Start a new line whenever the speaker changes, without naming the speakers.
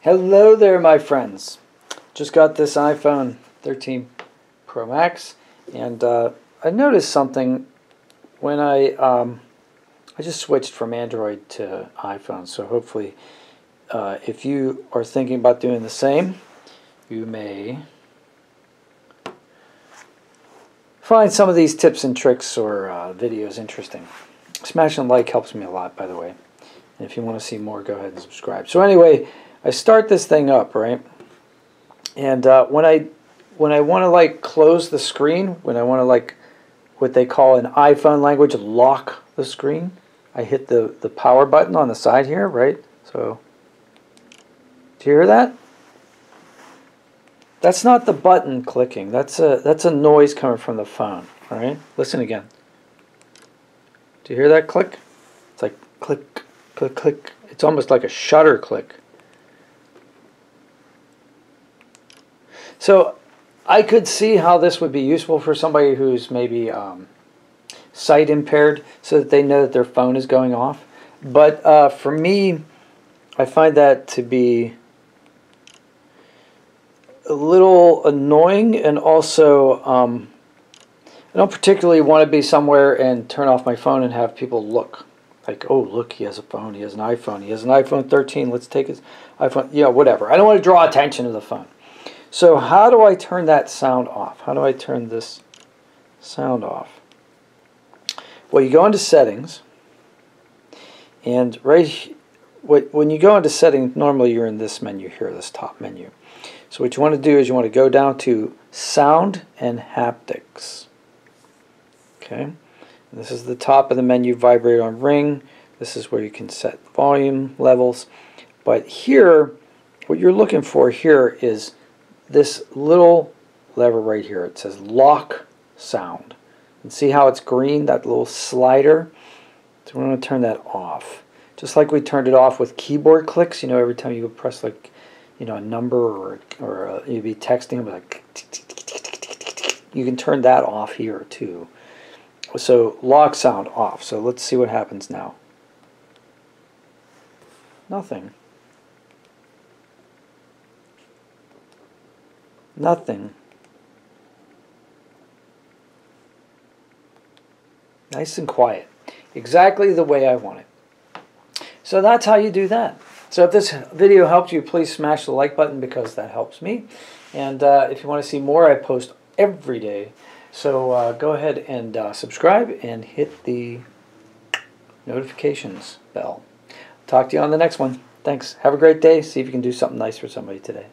Hello there, my friends. Just got this iPhone 13 Pro Max, and I noticed something when I just switched from Android to iPhone. So hopefully, if you are thinking about doing the same, you may find some of these tips and tricks or videos interesting. Smashing a like helps me a lot, by the way. And if you want to see more, go ahead and subscribe. So anyway, I start this thing up, right? And when I want to like close the screen, when I want to like what they call in iPhone language lock the screen, I hit the power button on the side here, right? So do you hear that? That's not the button clicking. That's a noise coming from the phone. All right, listen again. Do you hear that click? It's like click, click, click. It's almost like a shutter click. So I could see how this would be useful for somebody who's maybe sight impaired, so that they know that their phone is going off. But for me, I find that to be a little annoying, and also I don't particularly want to be somewhere and turn off my phone and have people look. Like, oh, look, he has a phone, he has an iPhone, he has an iPhone 13, let's take his iPhone, you know, whatever. I don't want to draw attention to the phone. So how do I turn that sound off? How do I turn this sound off? Well, you go into settings, and when you go into settings, normally you're in this menu here, this top menu. So what you want to do is you want to go down to sound and haptics. Okay, and this is the top of the menu, vibrate on ring. This is where you can set volume levels. But here, what you're looking for here is this little lever right here. It says lock sound. And see how it's green, that little slider? So we're going to turn that off. Just like we turned it off with keyboard clicks. You know, every time you press like, you know, a number or you'd be texting, but like you can turn that off here too. So lock sound off. So let's see what happens now. Nothing. Nothing. Nice and quiet. Exactly the way I want it. So that's how you do that. So if this video helped you, please smash the like button, because that helps me. And if you want to see more, I post every day. So go ahead and subscribe and hit the notifications bell. Talk to you on the next one. Thanks. Have a great day. See if you can do something nice for somebody today.